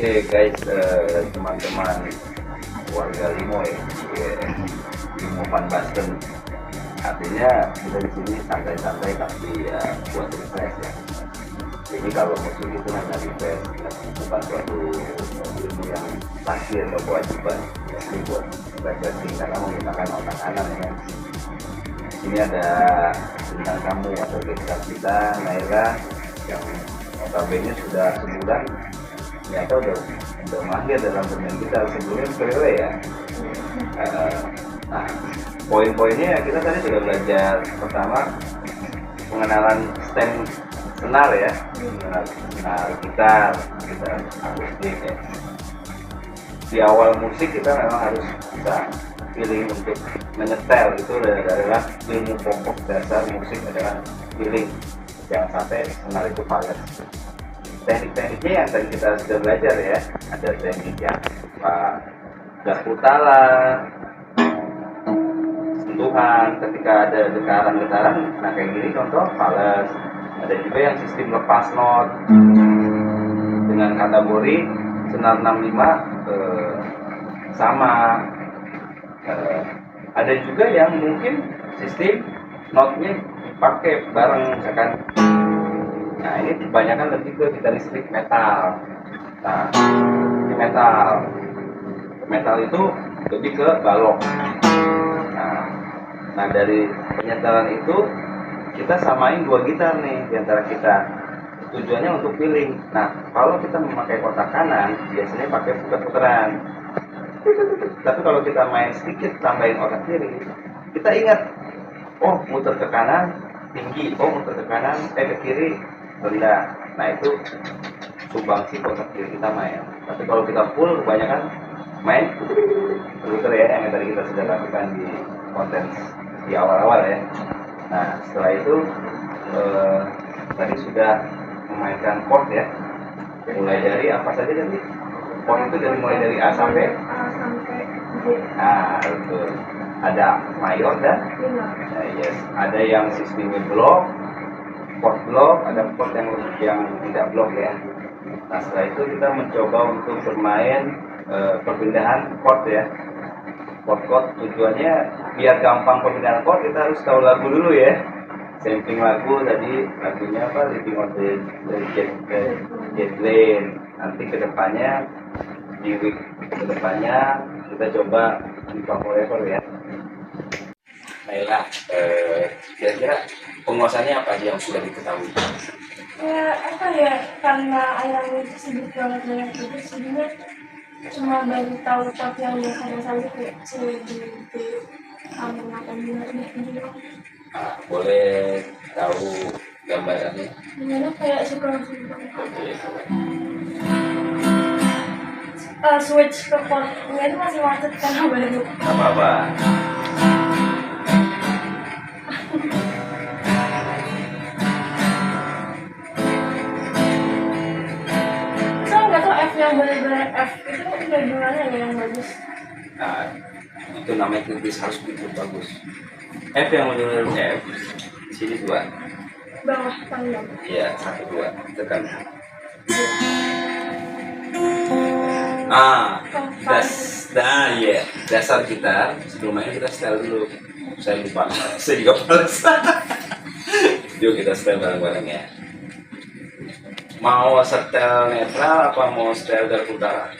Oke guys, teman-teman warga Limo ya, Limo Van Basten. Artinya kita di sini santai-santai tapi ya buat refresh ya. Jadi kalau musik itu hanya refresh, bukan suatu ilmu yang pasti atau kewajiban. Jadi buat refreshing karena menggunakan otak kanan ya. Ini ada bintang tamu atau gestar kita, Naila, yang notabene sudah sebulan ternyata udah mahir dalam bermain gitar. Sebelumnya ukulele ya. Nah, poin-poinnya kita tadi sudah belajar pertama pengenalan stem senar ya, senar gitar akustik ya. Di awal musik kita memang harus bisa feeling untuk menyetel, itu adalah ilmu pokok dasar musik adalah feeling. Jangan sampai senar itu fals. Teknik-tekniknya yang tadi kita sudah belajar ya, ada teknik yang gas putala, sentuhan ketika ada getaran-getaran, nah kayak gini contoh fals. Ada juga yang sistem lepas not dengan kategori senar 65 sama. Ada juga yang mungkin sistem notnya dipakai bareng misalkan. Nah ini kebanyakan lebih ke gitar listrik metal. Nah ini metal itu lebih ke balok. Nah dari penyetelan itu kita samain dua gitar nih diantara kita. Tujuannya untuk feeling. Nah kalau kita memakai kotak kanan biasanya pakai puter-puteran. Tapi kalau kita main sedikit tambahin otak kiri, kita ingat, oh muter ke kanan tinggi, oh muter ke kanan ke kiri rendah. Nah itu sumbangsi kotak kiri kita main. Tapi kalau kita full kebanyakan main puter ya, yang tadi kita sudah lakukan di konten di awal-awal ya. Nah setelah itu tadi sudah memainkan chord ya, mulai dari apa saja tadi? Chord itu mulai dari A sampai D. Nah betul. Ada mayor dan yes. Ada yang sistemnya blok, chord blok, ada chord yang tidak blok ya. Nah setelah itu kita mencoba untuk bermain perpindahan chord ya. Chord tujuannya biar gampang perpindahan chord kita harus tahu lagu dulu ya. Sampling lagu tadi, lagunya apa? Living on the Jet Lane. Nanti kedepannya di week kedepannya kita coba di Forever ya. Naila, kira-kira penguasaannya apa aja yang sudah diketahui? Ya apa ya, karena ayam itu sibuk banget dengan itu, jadinya cuma baru tahu chord yang biasa saja kayak C, D, B, apa gitu. Boleh tahu gambarannya? Gimana kayak suka switch ke chordnya itu masih macet karena baru. Apa-apa. Saya nggak tahu F yang benar-benar F itu udah gimana ya yang bagus. Nah, itu namanya kritis, harus begitu bagus. F yang menurut F di sini 2. Bawah panggang. Iya, 1 2 tekan. Dasar gitar. Sebelum main kita setel dulu. Saya lupa, saya juga males. Yuk kita setel bareng-bareng ya. Mau setel netral apa mau setel dari utara?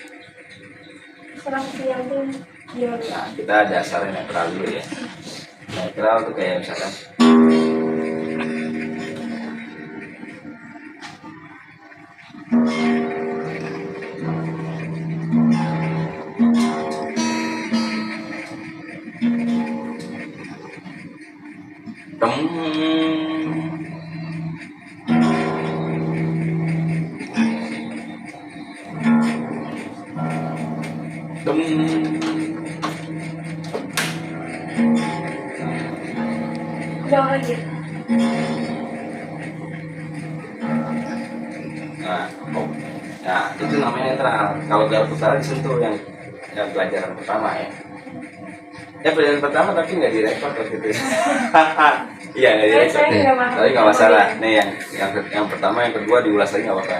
Serang siapin biar. Nah, kita dasarnya netral dulu ya. Netral tuh kayak misalkan Jauh lagi. Nah, itu namanya netral. Kalau garut utara disentuh yang pelajaran pertama ya. Ya pelajaran pertama tapi nggak direkod waktu itu. Iya nggak direkod. Tapi nggak masalah. Nih yang pertama yang kedua diulas lagi nggak apa-apa.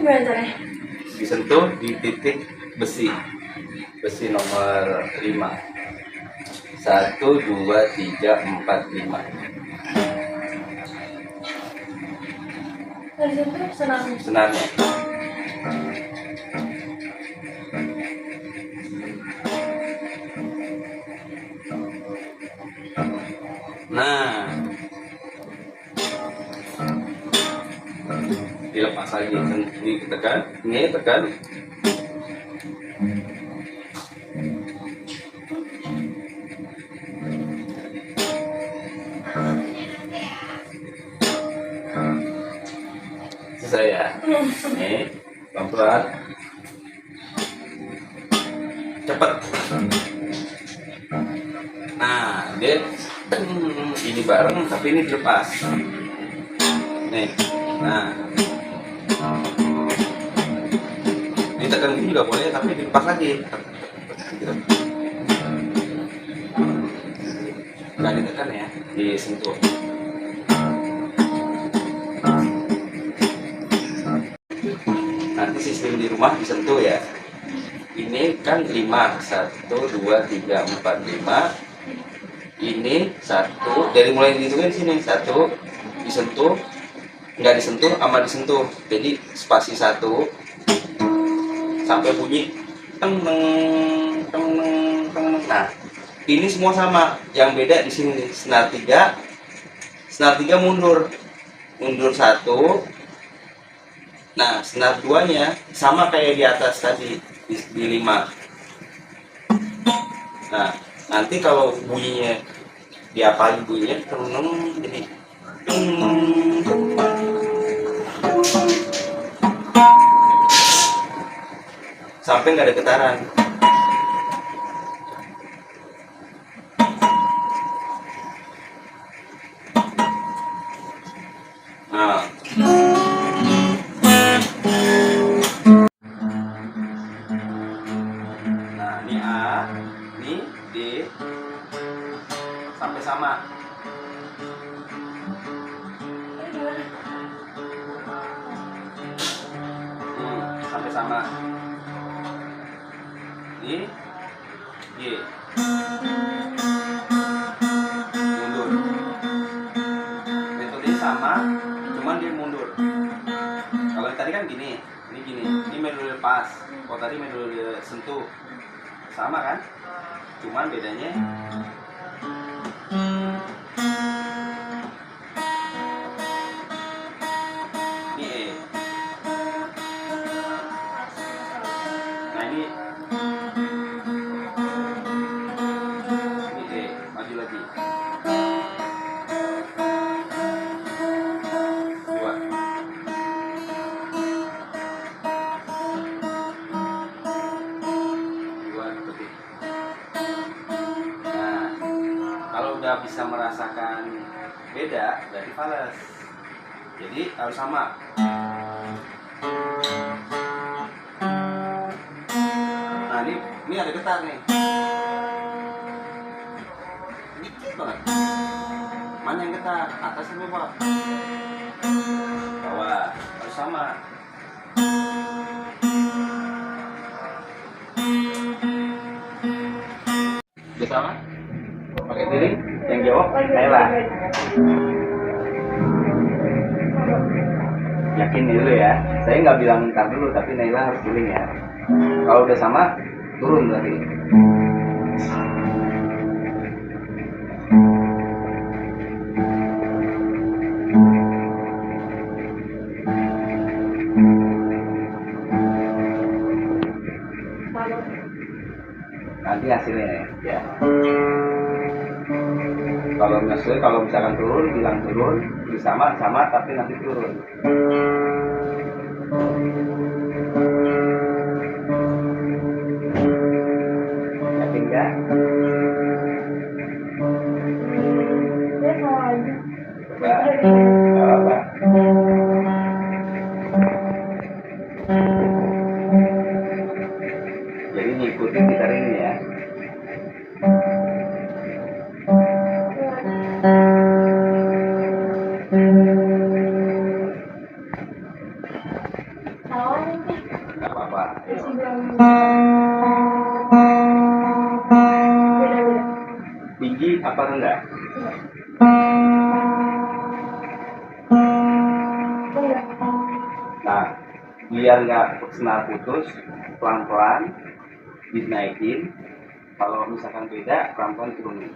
gimana caranya? Disentuh di titik besi nomor 5. 1 2 3 4 5. Dari situ senarnya. Senarnya. Nah, dilepas lagi, ditekan, ini tekan. Selesai ya. Ini pelan-pelan, cepet. Nah, dia ini bareng tapi ini dilepas. Nih, nah, ditekan gini juga boleh tapi dilepas lagi. Nggak ditekan ya, disentuh. Nanti sistem di rumah disentuh ya. Ini kan 5, 1 2 3 4 5. Ini 1, dari mulai dihitungin sini 1 disentuh, nggak disentuh sama disentuh, jadi spasi 1 sampai bunyi teng teng teng teng. Nah, ini semua sama, yang beda di sini nih, senar 3 mundur 1. Nah, senar 2-nya sama kayak di atas tadi di 5. Nah, nanti kalau bunyinya diapalin bunyinya jadi sampai nggak ada getaran. Nah, ini A, ini D, sampai sama. Sampai sama. Ini G, mundur. Metodenya sama, cuman dia mundur. Kalau tadi kan gini, ini gini, ini metode lepas. Kalau tadi metode sentuh, sama kan? Cuman bedanya ini E. Nah ini E, maju lagi. 2. Nah, kalau udah bisa merasakan beda, berarti fales. Jadi harus sama. Nah ini ada getar nih. Dikit banget. Mana yang getar? Atas atau bawah? Bawah. Harus sama. Udah sama? Pakai diri? Yang jawab Naila. Yakin dulu ya. Saya nggak bilang ntar dulu, tapi Naila harus feeling ya. Kalau udah sama, turun berarti. Nanti hasilnya ya. Kalau misalnya misalkan turun, bilang turun, sama tapi nanti turun. Yakin nggak? Ya sama aja. Coba, nggak apa-apa. Jadi ngikutin gitar ini ya. Salah Tinggi apa rendah? Nah, biar nggak senar putus, pelan-pelan dinaikin. Kalau misalkan beda, pelan-pelan turunin.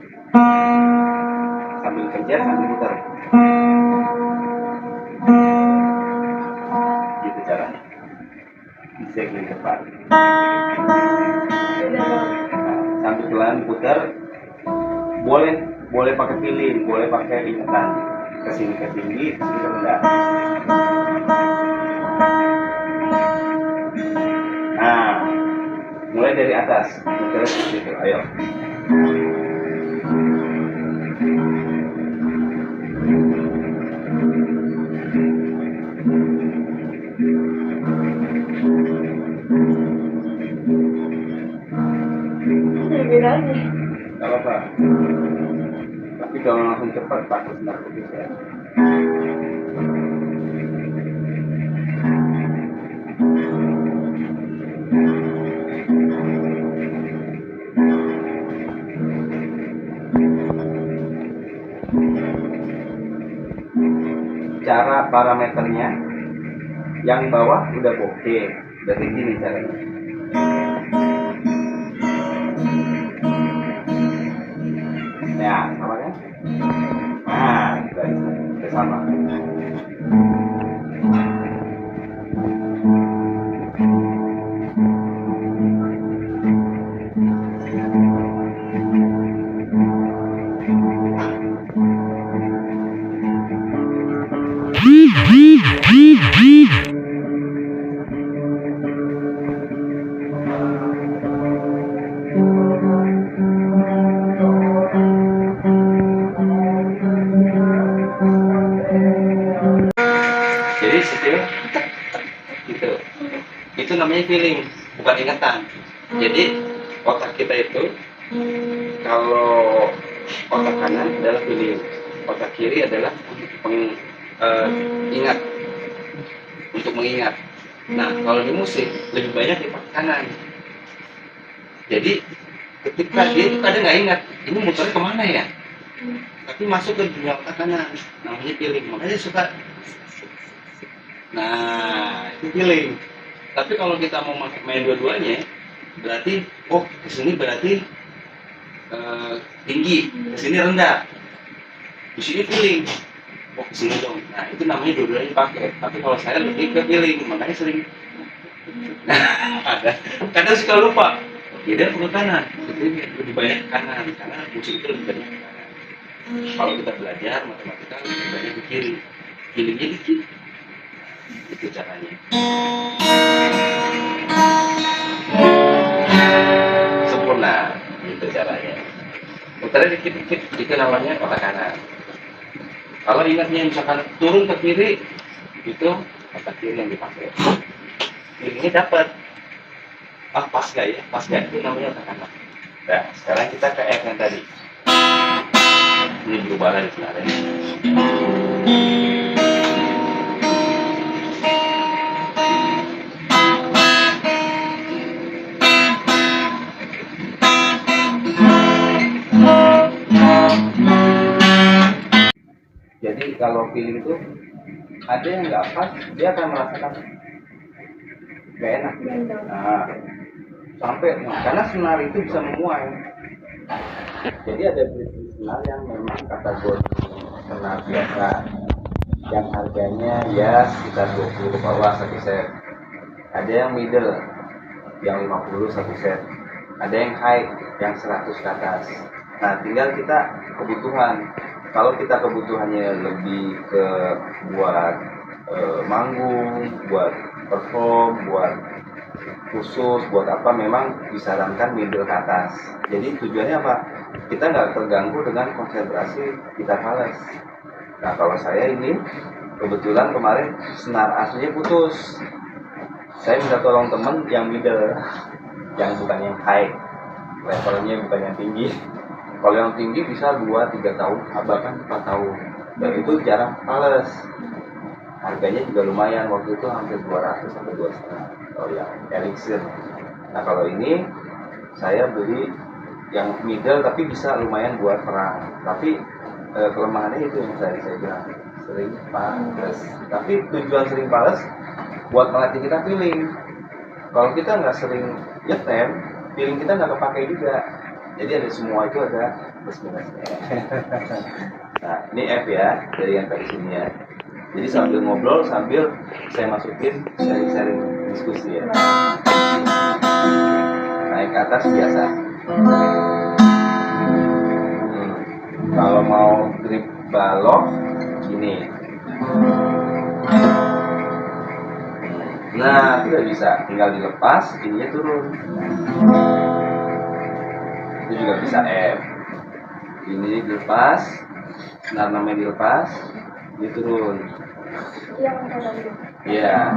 Sambil kejar, sambil putar. Gitu caranya. Bisa ke depan. Nah, sambil pelan putar. Boleh pakai feeling, boleh pakai ingatan. Kesini ke tinggi, kesini ke rendah. Nah, mulai dari atas. Terus gitu, ayo. Gak apa-apa. Tapi kalau langsung cepat, takut senar putus ya. Cara parameternya, yang bawah udah oke, berarti gini caranya. Ya, sama kan? Nah, kita sama. Jadi skill gitu. Itu namanya feeling, bukan ingatan. Jadi otak kita itu, kalau otak kanan adalah feeling, otak kiri adalah ingat, untuk mengingat. Nah, kalau di musik lebih banyak di otak kanan. Jadi ketika dia itu kadang nggak ingat ini muternya kemana ya, tapi masuk ke dunia otak kanan, namanya feeling. Makanya suka. Nah, itu feeling. Tapi kalau kita mau main dua-duanya, berarti kesini berarti tinggi, kesini rendah, di sini feeling, kesini dong. Nah, itu namanya dua-duanya pakai. Tapi kalau saya lebih ke feeling, makanya sering ada. Kadang suka lupa. Dia perlu kanan, jadi lebih banyak kanan, karena musik itu lebih banyak kanan. Kalau kita belajar matematika lebih banyak di kiri, feelingnya dikit. Itu caranya. Sempurna, itu caranya. Putarnya dikit-dikit, itu namanya otak kanan. Kalau ingatnya misalkan turun ke kiri, itu otak kiri yang dipakai. Feelingnya dapat. Pas gak ya? Pas gak? Itu namanya otak kanan. Nah, sekarang kita ke F yang tadi. Ini berubah lagi sebenarnya. Jadi kalau feeling itu ada yang nggak pas, dia akan merasakan gak enak. Nah, karena senar itu bisa memuai. Jadi ada senar yang memang kategori senar biasa, yang harganya ya sekitar 20 ke bawah satu set. Ada yang middle, yang 50 satu set. Ada yang high, yang 100 ke atas. Nah, tinggal kita kebutuhan. Kalau kita kebutuhannya lebih ke buat manggung, buat perform, buat khusus, buat apa, memang disarankan middle ke atas. Jadi tujuannya apa? Kita nggak terganggu dengan konsentrasi kita fales. Nah, kalau saya ini kebetulan kemarin senar aslinya putus. Saya minta tolong temen yang middle, yang bukan yang high, levelnya bukan yang tinggi. Kalau yang tinggi bisa 2-3 tahun, bahkan 4 tahun. Dan itu jarang fales. harganya juga lumayan, waktu itu hampir 200 sampai 2,5 kalau yang elixir. Nah kalau ini saya beli yang middle tapi bisa lumayan buat perang, tapi kelemahannya itu yang saya bilang sering pales. Tapi tujuan sering pales buat melatih kita feeling. Kalau kita nggak sering nyetem, feeling kita nggak kepake juga. Jadi ada semua itu ada plus minusnya. Nah ini F ya, dari yang kayak sini ya. Jadi sambil ngobrol, sambil saya masukin sharing-sharing diskusi ya. Naik ke atas biasa. Kalau mau grip balok, gini. Nah, tidak bisa, tinggal dilepas, ininya turun. Itu juga bisa F. Ini dilepas, senar namanya dilepas, dia turun. Yang kanan itu. Iya.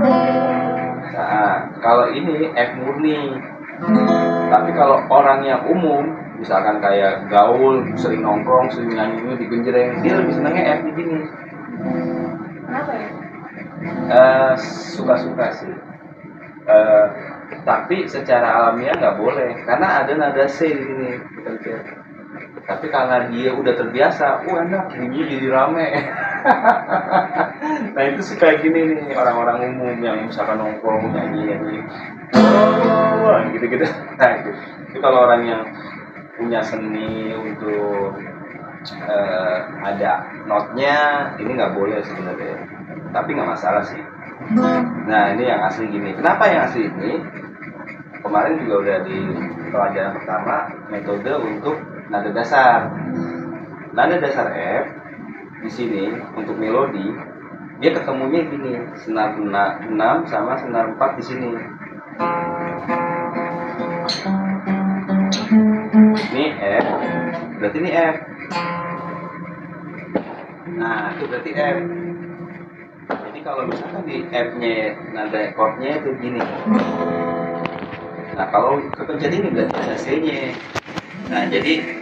Nah, kalau ini F murni. Tapi kalau orang yang umum, misalkan kayak gaul, sering nongkrong, sering nyanyi di genjreng, dia lebih senangnya F begini. Kenapa ya? Suka-suka sih. Tapi secara alamiah nggak boleh, karena ada nada C di sini. Tapi karena dia udah terbiasa, enak, bunyinya jadi rame. Nah itu suka gini nih orang-orang umum yang misalkan nongkrong nyanyi, gitu-gitu. Nah itu kalau orang yang punya seni untuk ada notnya, ini nggak boleh sebenarnya. Tapi nggak masalah sih. Nah ini yang asli gini. Kenapa yang asli ini? Kemarin juga udah di pelajaran pertama metode untuk nada dasar. Nada dasar F di sini untuk melodi dia ketemunya gini, senar 6 sama senar 4 di sini. Ini F, berarti ini F. Nah itu berarti F. Jadi kalau misalkan di F-nya nada chordnya itu gini. Nah kalau kepencet ini berarti ada C-nya. Nah jadi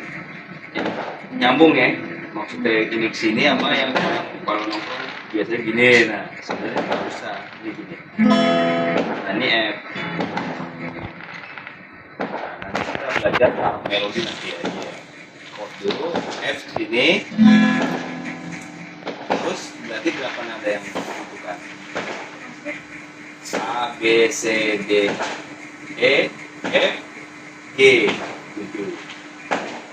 nyambung ya, maksudnya ini kesini sama yang kalau nongkrong biasanya gini. Nah sebenarnya nggak usah gini. Nah ini F. Nah, nanti kita belajar melodi nanti aja. Chord dulu F sini. Terus berarti berapa nada yang dibutuhkan? A, B, C, D, E, F, G, 7.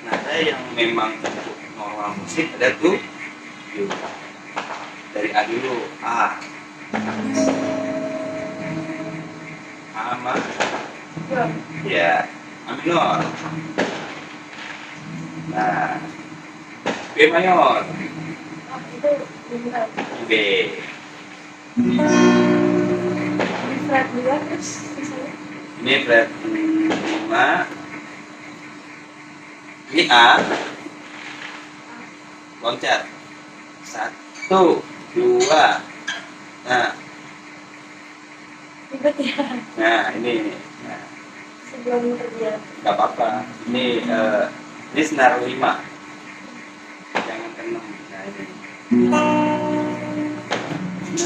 Nada yang memang untuk normal musik ada tuh. Dari A dulu, A. A sama ya, A minor. Nah, B mayor. Itu benar. B. Flat 2 terus misalnya. Ini fret 5. Ini A. Loncat. 1, 2. Nah, Ribet ya. nah ini. Nah, Sebelum kerja. nggak apa-apa. Ini senar 5. Jangan ke 6. Nah ini.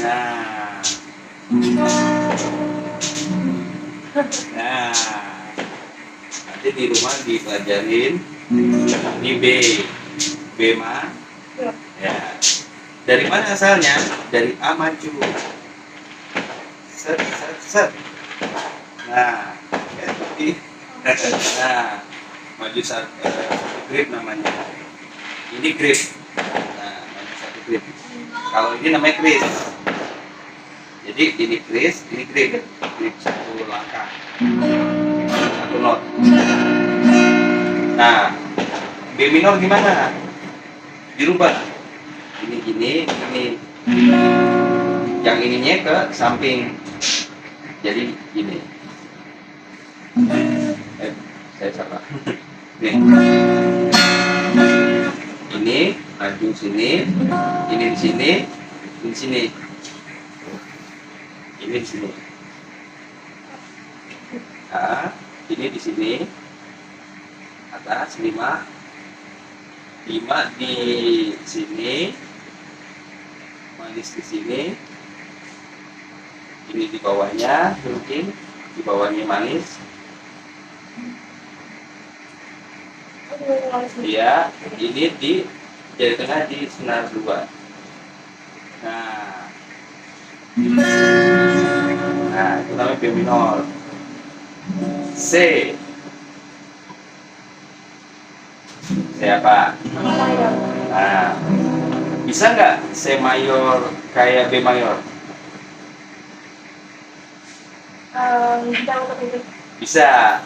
Nah. Nah, nanti di rumah dipelajarin di B mah ya. Dari mana asalnya? Dari A maju. Set set set. Nah, seperti nah, maju satu grip namanya. Ini grip. Nah, maju satu grip. Kalau ini namanya kris. Jadi ini kris, ini grip satu langkah, satu not. Nah, B minor gimana? Dirubah. Ini gini, ini. Yang ininya ke samping. Jadi gini. Saya salah. Nih. Ini maju sini, ini di sini, ini di sini. Ini di sini. Nah, ini di sini. Atas 5. 5 di sini. Manis di sini. Ini di bawahnya mungkin, di bawahnya manis. Iya, ini di jari tengah di senar 2. Nah, itu namanya B minor. C. C apa? Mayor. Nah, bisa nggak C mayor kayak B mayor? Bisa untuk itu. Bisa.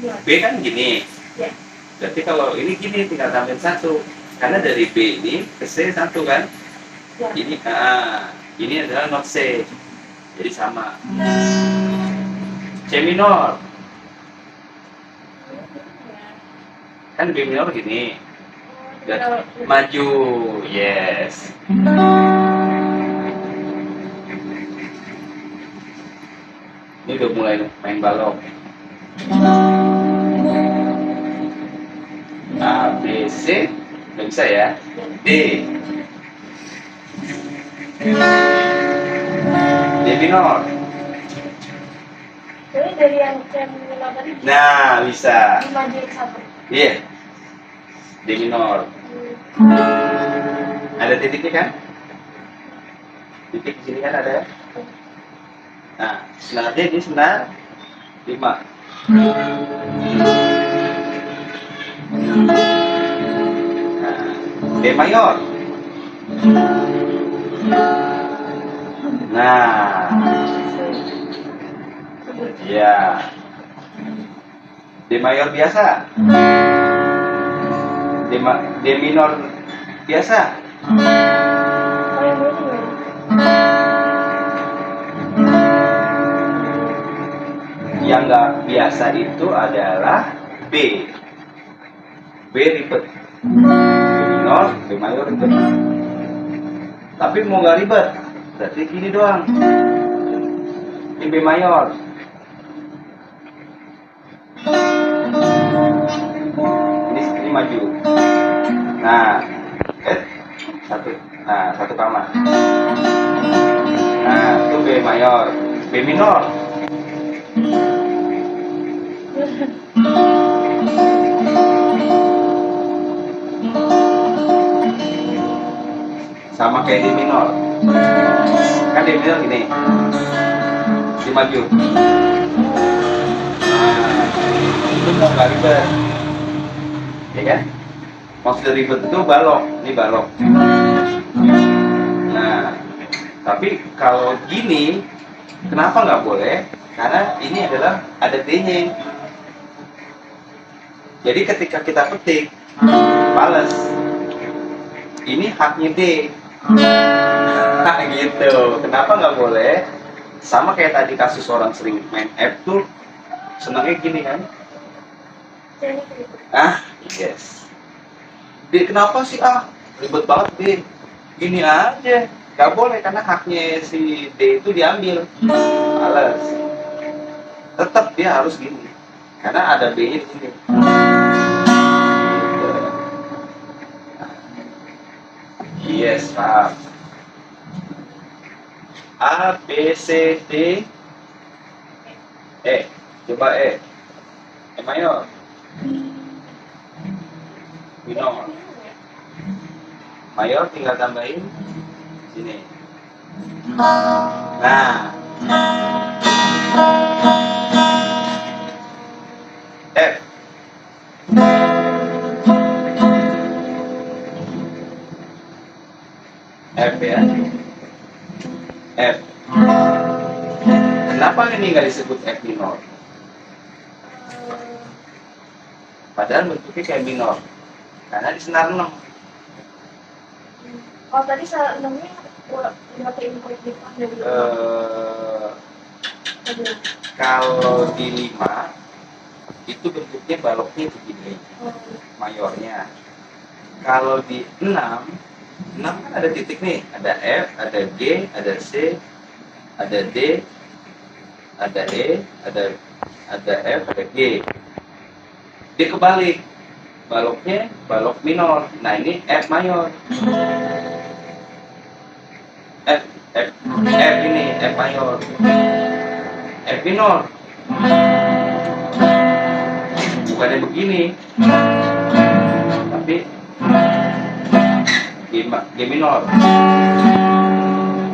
Ya. B kan gini. Ya. Berarti kalau ini gini tinggal tambahin 1. Karena dari B ini ke C 1 kan? Ya. Ini adalah not C. Jadi sama. C minor. Kan B minor gini. Dan maju. Yes. Ini udah mulai main balok. A, B, C. Udah bisa ya. D. D minor. Jadi dari yang minor tadi Nah, bisa. dimajuin 1. Iya. D minor. Ada titiknya kan? Titik di sini kan ada. Nah, senar D ini senar 5. Nah, D mayor. Nah, ya. D mayor biasa. D minor biasa. Oh, yang ini ya. Yang nggak biasa itu adalah B. B ribet. B minor, B mayor ribet. Tapi mau nggak ribet, berarti gini doang. Ini B mayor. Ini maju. Nah, satu kamar. Nah, itu B mayor. B minor. Sama kayak D minor. Kan D minor gini. Di maju. Nah, itu mau nggak ribet. Ya kan? Maksud ribet itu balok. Ini balok. Nah, tapi kalau gini, kenapa nggak boleh? Karena ini adalah ada D-nya. Jadi ketika kita petik, males. Ini haknya D. Nah, gitu. Kenapa nggak boleh? Sama kayak tadi kasus orang sering main F tuh, senangnya gini kan? Yes. D kenapa sih ribet banget D? Gini aja. Nggak boleh karena haknya si D itu diambil. Males. Tetap dia harus gini. Karena ada B-nya di sini. Yes, paham. A, B, C, D, E. Coba E. E mayor. Minor. Mayor tinggal tambahin sini. Nah. F. F ya. F. Kenapa ini nggak disebut F minor? Padahal bentuknya kayak minor. Karena di senar 6. Oh, tadi salah 6-nya pakai import di dari Kalau di 5 itu bentuknya baloknya begini, mayornya. Kalau di 6 kan ada titik nih, ada F, ada G, ada C, ada D, ada E, ada F, ada G. Dia kebalik, baloknya balok minor. Nah ini F mayor. F ini F mayor, F minor, bukannya begini, tapi G minor,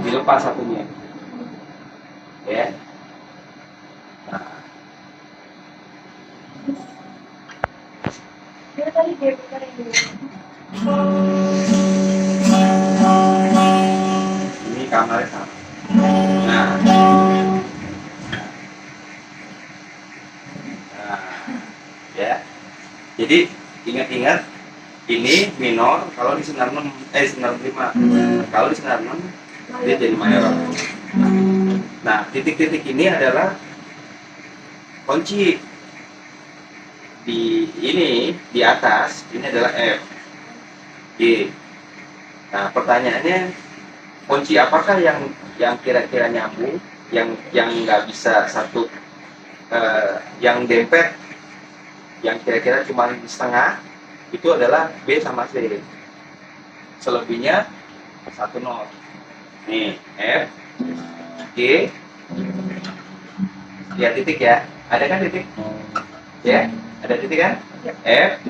dilepas satunya, ya. Nah, Dia tadi dia besar ini. ini kamarnya sama. Nah, ya. Jadi ingat-ingat ini minor kalau di senar 6 senar 5. Kalau di senar 6 dia jadi mayor. Nah, titik-titik ini adalah kunci di atas ini adalah F, G. Nah, pertanyaannya kunci apakah yang kira-kira nyambung, yang nggak bisa satu, yang dempet, yang kira-kira cuma di setengah, itu adalah B sama C. Selebihnya satu not. Nih F, G, lihat titik ya, ada kan titik? Ya, ada titik kan? F,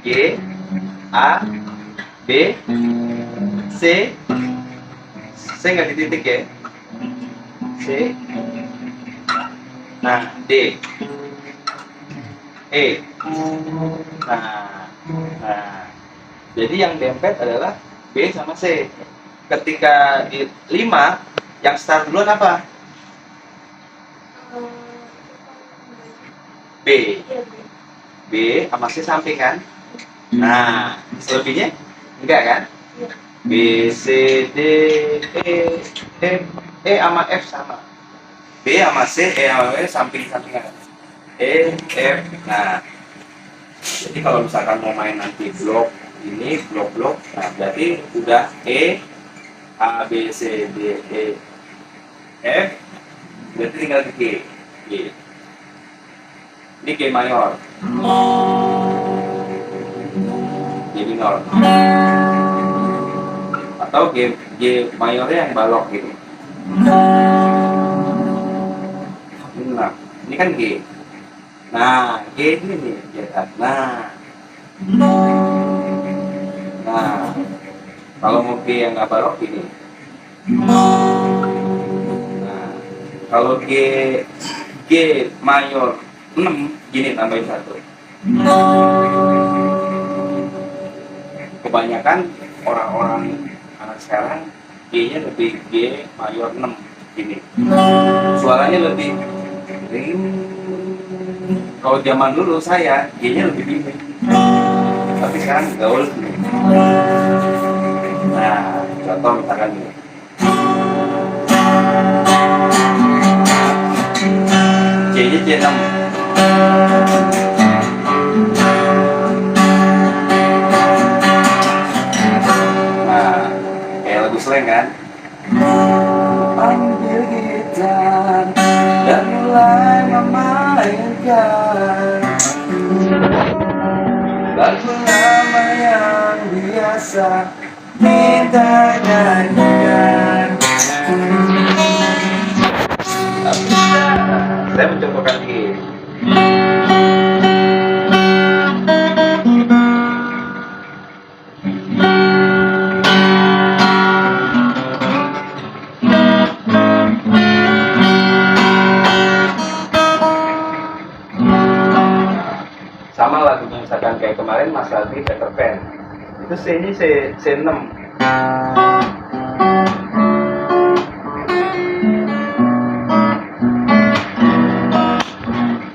G, A, B, C, C nggak di titik ya? C, nah D, E, nah, jadi yang dempet adalah B sama C. Ketika di 5, yang start duluan apa? B, Iya, Bu. B sama C samping kan? Nah, selebihnya enggak kan? Iya. B, C, D, E, F, E sama F sama. B sama C, E sama W samping-sampingan. E, F. Nah, jadi kalau misalkan mau main nanti blok ini, blok-blok, nah berarti udah E, A, B, C, D, E, F, berarti tinggal di G. G. Ini G mayor. G minor. Atau G mayornya yang balok gitu. Nah, ini kan G. Nah, G ini nih, di atas. Nah, kalau mau G yang nggak balok ini. Nah, kalau G mayor 6, gini tambahin 1. Kebanyakan orang-orang anak sekarang G-nya lebih G mayor 6 gini. Suaranya lebih ring. Kalau zaman dulu saya G-nya lebih tinggi. Tapi sekarang gaul. Nah, contoh misalkan ini. C-nya C6. Nah, kayak lagu slang kan? Ambil gitar dan mulai memainkan lagu lama yang biasa kita nyanyikan. Saya mencontohkan ini. Sama lagunya misalkan kayak kemarin Mas Aldi Peter Pan. Itu C-nya C6.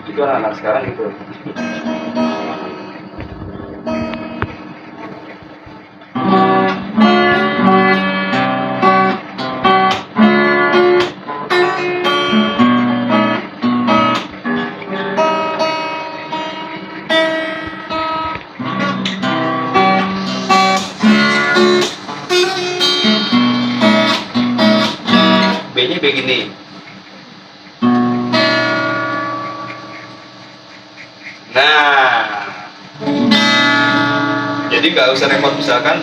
Itu anak-anak sekarang gitu. B-nya begini. Nah, jadi nggak usah repot misalkan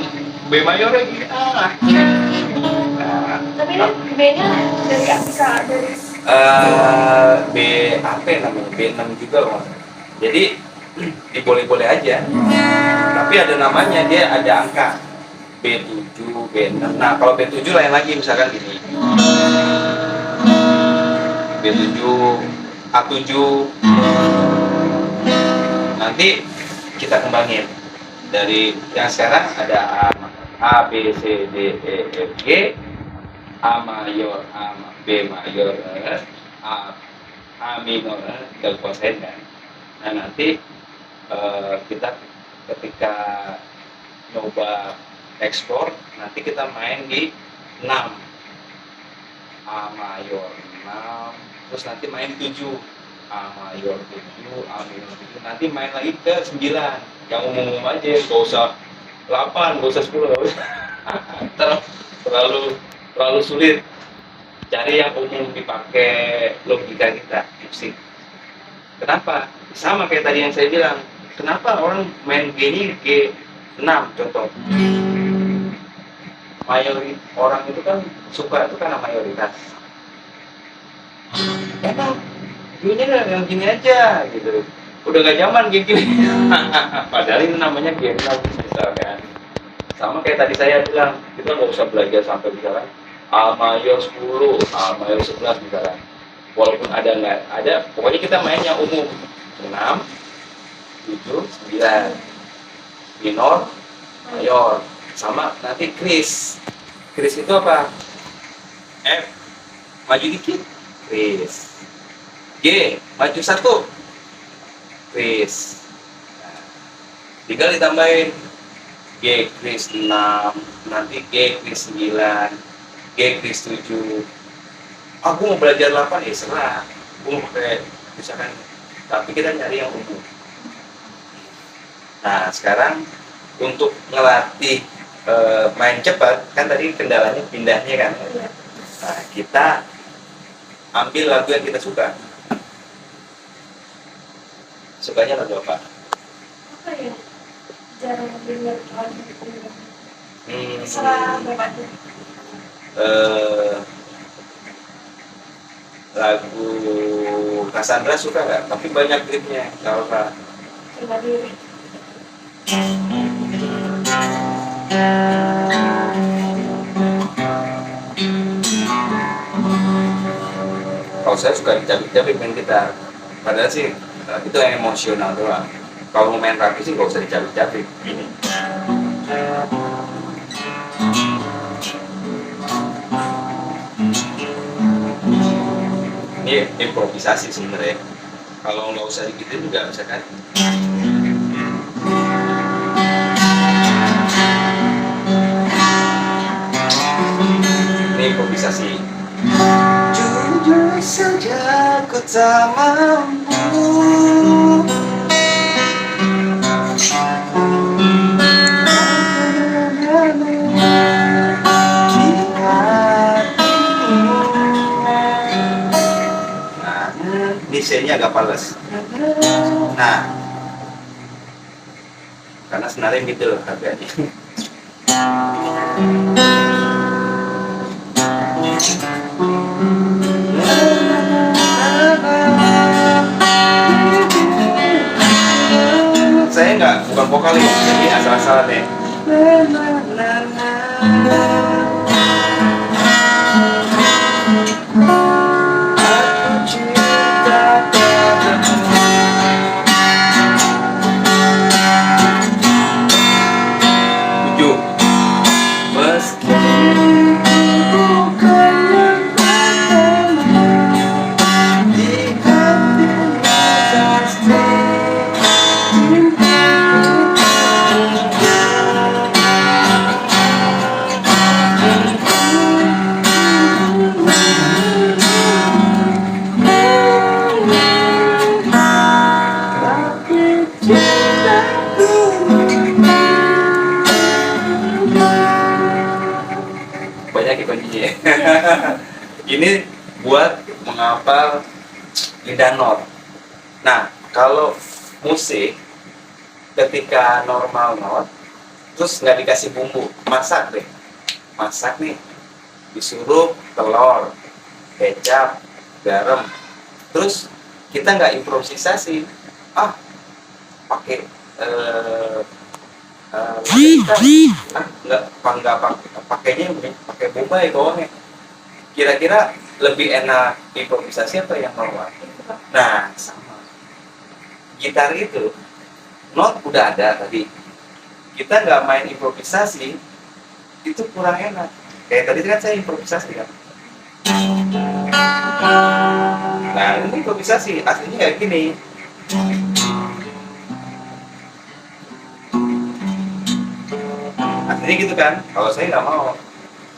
B mayor lagi. Nah, Tapi ini B-nya dari bisa dari B apa ya namanya, B6 juga Mas. Jadi diboleh-boleh aja, tapi ada namanya, dia ada angka B7, B6. Nah kalau B7 lain lagi, misalkan gini, B7, A7, nanti kita kembangin dari yang sekarang ada A B C D E F G, A mayor, B mayor, A minor, kita kuasain kan. Nah nanti kita ketika nyoba ekspor, nanti kita main di 6, A mayor 6, terus nanti main 7, A mayor 7, A minor 7, nanti main lagi ke 9, yang umum aja, gak usah 8, gak usah 10, gak usah. terlalu sulit. Cari yang umum, dipakai logika kita, musik. Kenapa? Sama kayak tadi yang saya bilang, kenapa orang main G ini G6 contoh. Orang itu kan suka itu karena mayoritas. Enak, G-nya yang gini aja gitu. Udah gak zaman gini. Padahal itu namanya G6 misalkan. Sama kayak tadi saya bilang, kita nggak usah belajar sampai misalkan A mayor 10, A mayor 11 misalkan. Walaupun ada nggak ada, pokoknya kita main yang umum 6, 7, 9, minor, mayor, sama nanti kris. Kris itu apa? F maju dikit, kris. G maju 1, kris. Nah, tinggal ditambahin G kris 6, nanti G kris 9, G kris 7. Aku mau belajar 8 ya serah. Aku mau pakai misalkan, tapi kita nyari yang umum. Nah sekarang untuk ngelatih main cepat, kan tadi kendalanya pindahnya kan. Nah kita ambil lagu yang kita suka. Sukanya lagu apa? apa ya? Jarang dengar lagu. Salah bapaknya. Lagu Cassandra suka nggak? Tapi banyak klipnya kalau Kak. Coba dulu. Kalau saya suka dicabik-cabik main gitar. Padahal sih itu yang emosional doang. Kalau mau main rapi sih nggak usah dicabik-cabik. Ini. Ini improvisasi sebenarnya. Kalau nggak usah digituin juga bisa kan. Ini improvisasi. Jujur saja ku tak mampu di C-nya agak fals. Nah, karena senarnya gitu loh harganya. Saya bukan vokalis, jadi asal-asalan ya. Banyak ya kuncinya. Ini buat menghafal lidah not. Nah, kalau musik ketika normal not, terus nggak dikasih bumbu, masak nih, disuruh telur, kecap, garam, terus kita nggak improvisasi, pakai ikan, nggak pakainya pakai bombay bawangnya. Kira-kira lebih enak improvisasi apa yang normal? Nah, sama. Gitar itu, not udah ada tadi. Kita nggak main improvisasi, itu kurang enak. Kayak tadi kan saya improvisasi kan. Nah, ini improvisasi, aslinya kayak gini. Aslinya gitu kan. Kalau saya nggak mau,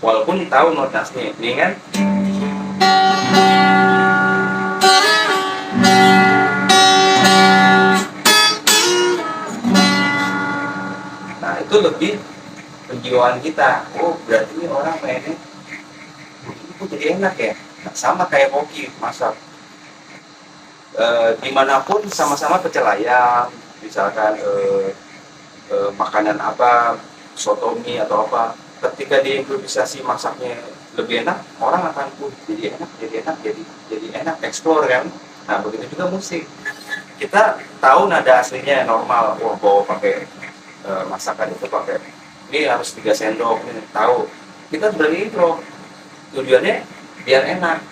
walaupun tahu notasinya, ini kan. Nah, itu lebih penjiwaan kita. Oh, berarti ini orang mainnya kok jadi enak ya. Nah, sama kayak koki masak. Dimanapun sama-sama pecel ayam, misalkan makanan apa, soto mie atau apa, ketika diimprovisasi masaknya lebih enak, orang akan jadi enak, explore kan. Nah, begitu juga musik. Kita tahu nada aslinya normal, wah bawa pakai masakan itu pakai ini harus 3 sendok, ini tahu. Kita berani intro, tujuannya biar enak.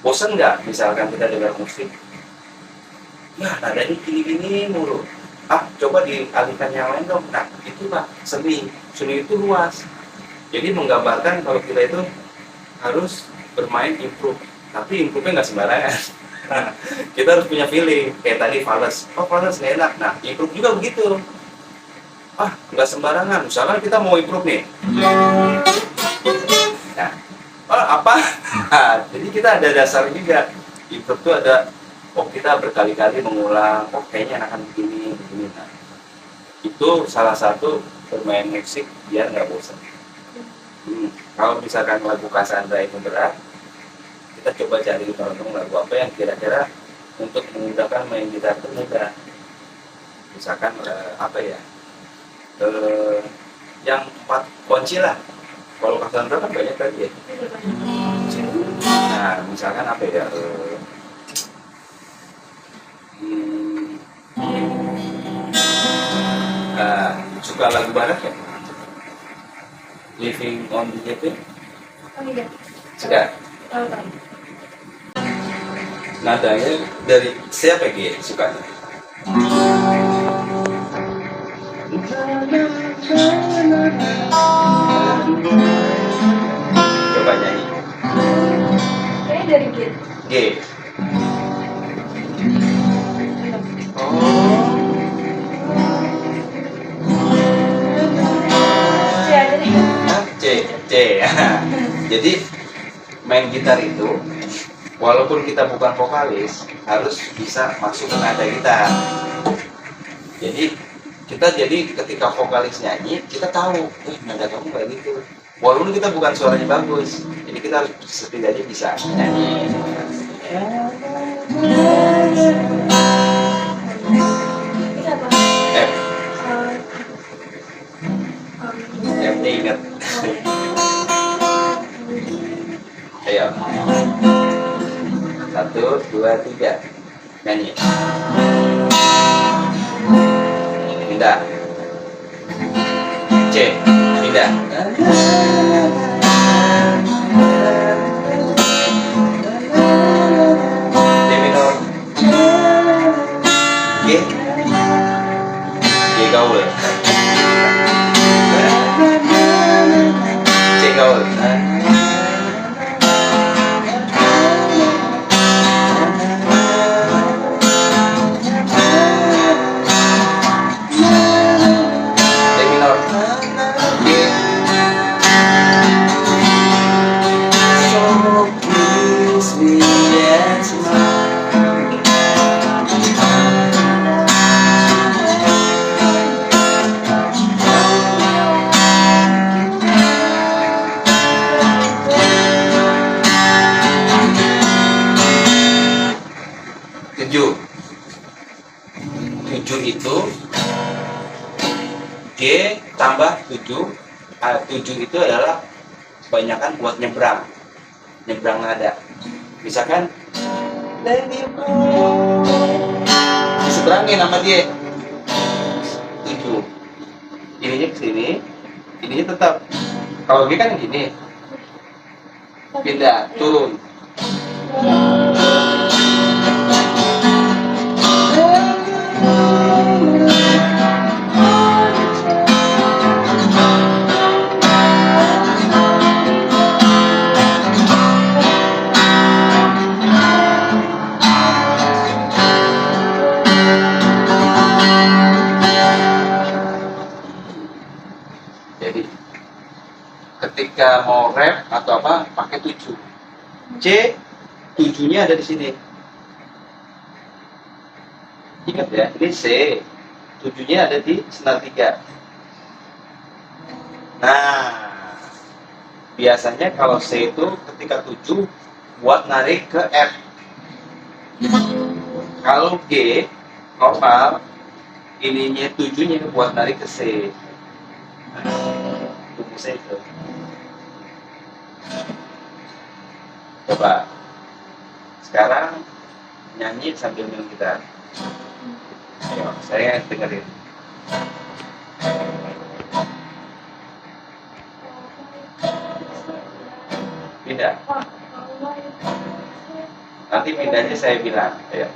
Bosen nggak misalkan kita dengar musik? Ya nadanya gini-gini mulu. Coba dialihkan yang lain dong. Nah, itulah seni. Seni itu luas. Jadi menggambarkan kalau kita itu harus bermain improve. Tapi improve-nya nggak sembarangan. Kita harus punya feeling. Kayak tadi fales. Oh, fales nggak enak. Nah, improve juga begitu. Nggak sembarangan. Misalkan kita mau improve nih. Nah, apa? Jadi kita ada dasar juga. Improve itu ada, kita berkali-kali mengulang, kayaknya enakan begini. Nah, itu salah satu bermain musik biar nggak bosan. Kalau misalkan lagu Cassandra itu berat, kita coba cari teman-teman lagu apa yang kira-kira untuk memudahkan main gitar itu mudah. Misalkan yang 4 kunci lah. Kalau Cassandra kan banyak tadi ya. Nah, misalkan apa ya? Suka lagu barat ya? Living on the Jet. Suka? Nadanya dari siapa Gi sukanya? Coba nyanyi. Kayaknya dari G. G. C aja deh. C. Jadi main gitar itu walaupun kita bukan vokalis harus bisa masuk ke nada gitar. Jadi ketika vokalis nyanyi kita tahu nada kamu kayak gitu. Walaupun kita bukan suaranya bagus, jadi kita harus setidaknya bisa nyanyi. Ini apa? F. F ingat. Ayo. 1, 2, 3. Nyanyi. Pindah. C. Pindah. D minor. G. G gaul. C gaul. Tujuh itu G tambah 7. 7 itu adalah kebanyakan buat nyebrang nada. Misalkan let it go, diseberangin sama dia 7, ininya ke sini, ininya tetap. Kalau G kan gini, pindah turun. Jadi ketika mau rap atau apa pakai 7. C 7-nya ada di sini. Ingat ya, ini C 7-nya ada di senar 3. Nah, biasanya kalau C itu ketika 7 buat narik ke F. Kalau G normal, ininya 7-nya buat narik ke C. Tunggu C itu. Coba sekarang nyanyi sambil main gitar. Ayo, saya dengerin. Pindah. Nanti pindahnya saya bilang. Ayo.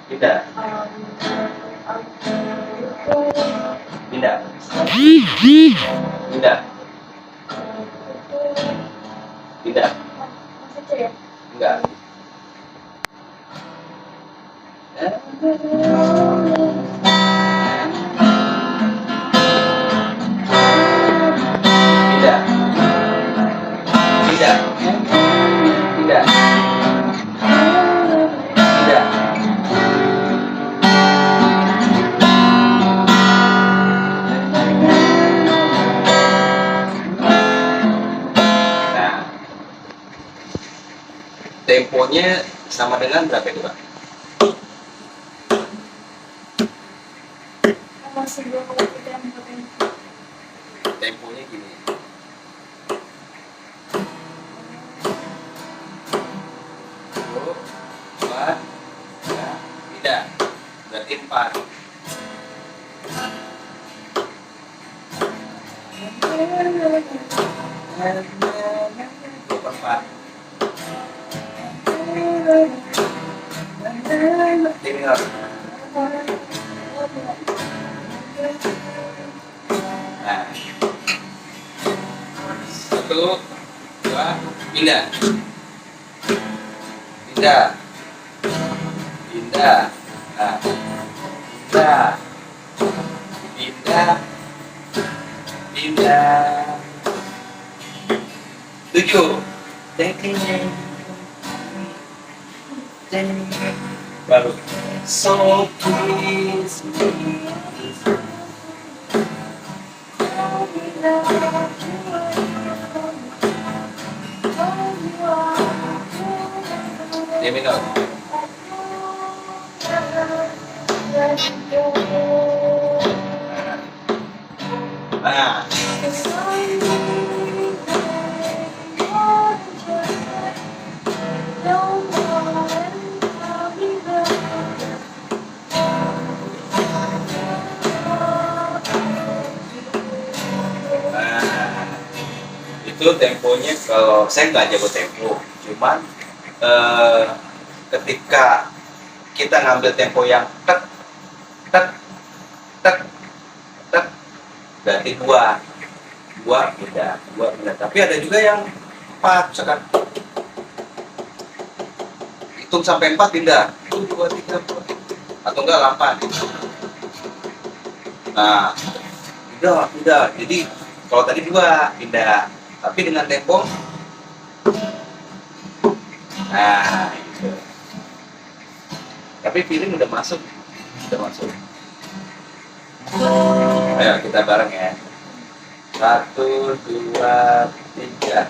Pindah. Pindah. Pindah. Pindah. Enggak. Pindah. Pindah. Pindah. Pindah. Nah, temponya sama dengan berapa itu, Pak? Masih belum ngerti tempo. Temponya gini. Satu, dua, tiga, pindah. Berarti 4. Empat. Tinggal. Nah, 1, 2, pindah. Pindah. Pindah. Nah, pindah. Pindah. Pindah. 7. Baru. So please me. D minor. Nah, itu temponya. Kalau saya nggak jago tempo, cuman ketika kita ngambil tempo yang tek tek tek tek, berarti 2 pindah. Tapi ada juga yang 4, misalkan hitung sampai 4 pindah. 1, 2, 3, 4, atau enggak 8. Nah, pindah. Jadi kalau tadi 2 pindah, tapi dengan tempo. Nah, gitu. Tapi feeling udah masuk. Ayo kita bareng ya. 1, 2, 3.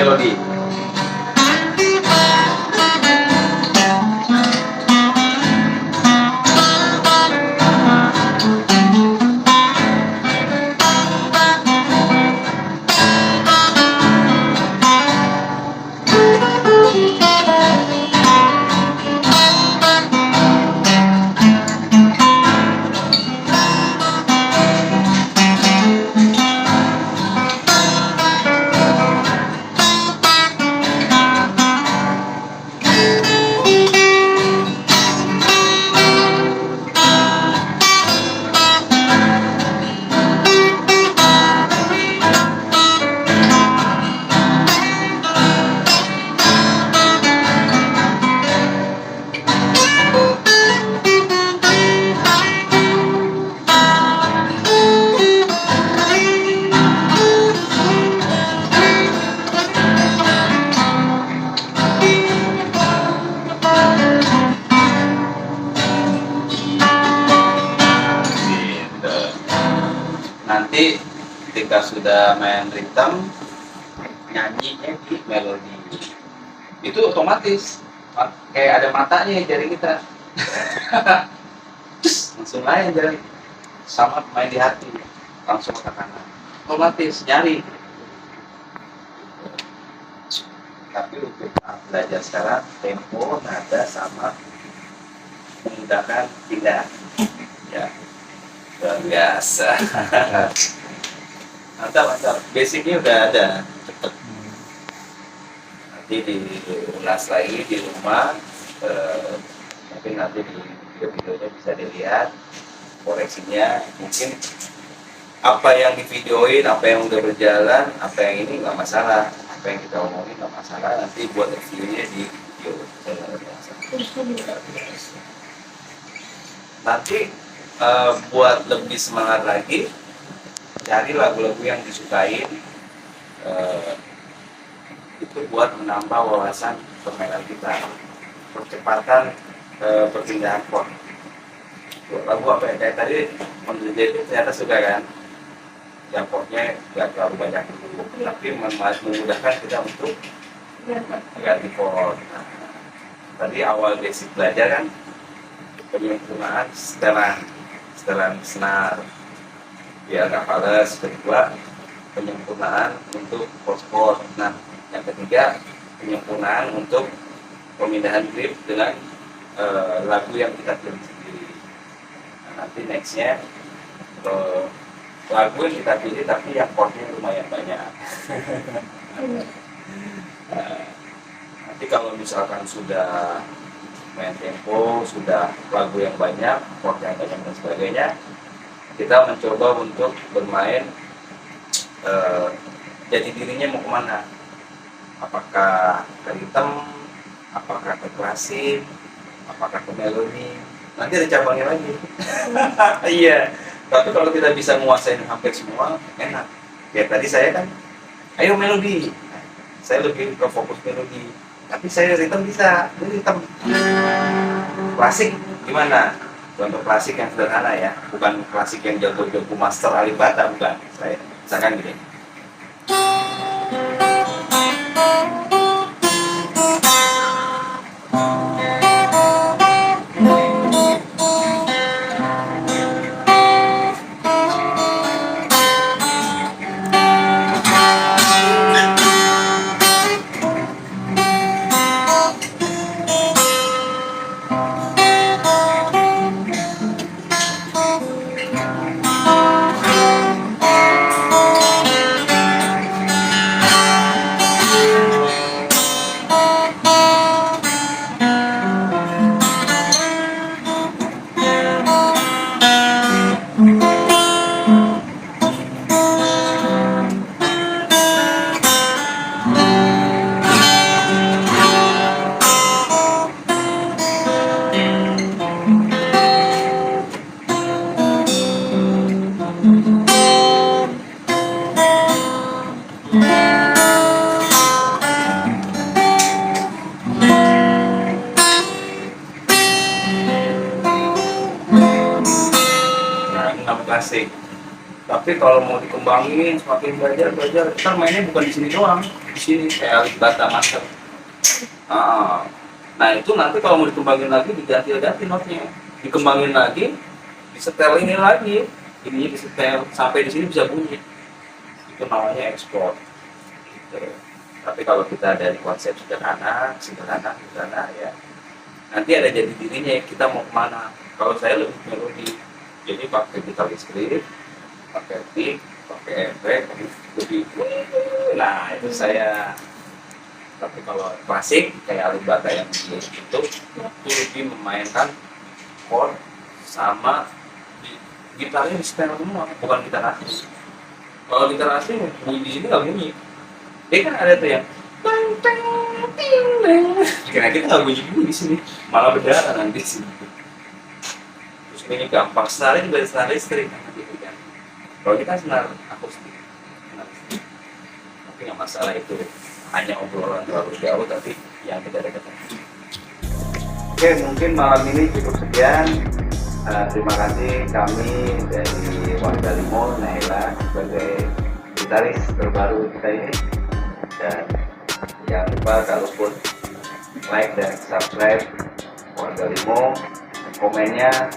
melodi. Nanti ketika sudah main ritme, nyanyinya di melodi itu otomatis kayak ada matanya jari kita. Langsung lain jari, sama main di hati, langsung ke kanan otomatis nyari. Tapi untuk belajar sekarang tempo, nada, sama menggunakan tidak ya. Luar biasa. Mantap. Basicnya udah ada, cepet. Nanti diulas lagi di rumah. Mungkin nanti di video-videonya bisa dilihat koreksinya. Mungkin apa yang divideoin, apa yang udah berjalan, apa yang ini nggak masalah. Apa yang kita omongin nggak masalah. Nanti buat reviewnya di video. Nanti buat lebih semangat lagi, cari lagu-lagu yang disukain, itu buat menambah wawasan permainan kita, percepatan perpindahan chord. Lagu apa ya, kayak tadi Mondrede itu ternyata suka kan, yang chordnya nggak terlalu banyak dulu, tapi memudahkan kita untuk ganti chord. Tadi awal basic belajar kan, penyempurnaan setelan senar biar nggak fales. Kedua, penyempurnaan untuk chord. Nah, yang ketiga, penyempurnaan untuk pemindahan grip dengan lagu yang kita pilih sendiri. Nah, nanti nextnya lagu yang kita pilih tapi yang chordnya lumayan banyak. Nanti kalau misalkan sudah main tempo, sudah lagu yang banyak, chord yang banyak dan sebagainya, kita mencoba untuk bermain jati dirinya mau kemana, apakah ke ritme, apakah ke klasik, apakah ke melodi. Nanti ada cabangnya lagi. Iya, tapi kalau kita bisa menguasai hampir semua, enak. Ya tadi saya kan, ayo melodi, saya lebih ke fokus melodi. Tapi saya ritme bisa, ritme. Klasik gimana? Contoh klasik yang sederhana ya, bukan klasik yang jago-jago master Alibata, bukan. Saya misalkan gini. Klasik. Tapi kalau mau dikembangin, semakin belajar, kita mainnya bukan di sini doang, di sini kayak alit bata master. Ah, nah itu nanti kalau mau dikembangin lagi diganti notnya, dikembangin lagi, disetel ini lagi, ininya disetel sampai di sini bisa bunyi. Itu namanya ekspor. Gitu. Tapi kalau kita dari konsep sederhana ya, nanti ada jadi dirinya kita mau kemana. Kalau saya lebih melodi, jadi pakai gitar listrik, pakai pick, pakai efek, lebih. Nah itu saya. Tapi kalau klasik kayak alit bata yang itu lebih memainkan chord sama gitarnya di setel semua, bukan gitar asli. Kalau gitar asli bunyi di sini nggak bunyi. Dia kan ada tuh yang teng teng ting teng. Kira kita nggak bunyi di sini, malah berdarah nanti di sini. Terus ini gampang, senarnya juga senar listrik gitu kan. Kalau kita senar akustik, tapi nggak masalah itu. Hanya obrolan terlalu jauh tapi yang tidak dekat. Oke, mungkin malam ini cukup sekian. Terima kasih kami dari warga Limo, Naila sebagai gitaris terbaru kita ini. Dan jangan lupa kalaupun like dan subscribe warga Limo, komennya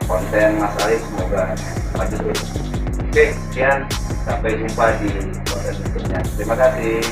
konten Mas Ali semoga maju terus. Oke, sekian, sampai jumpa di konten berikutnya. Terima kasih.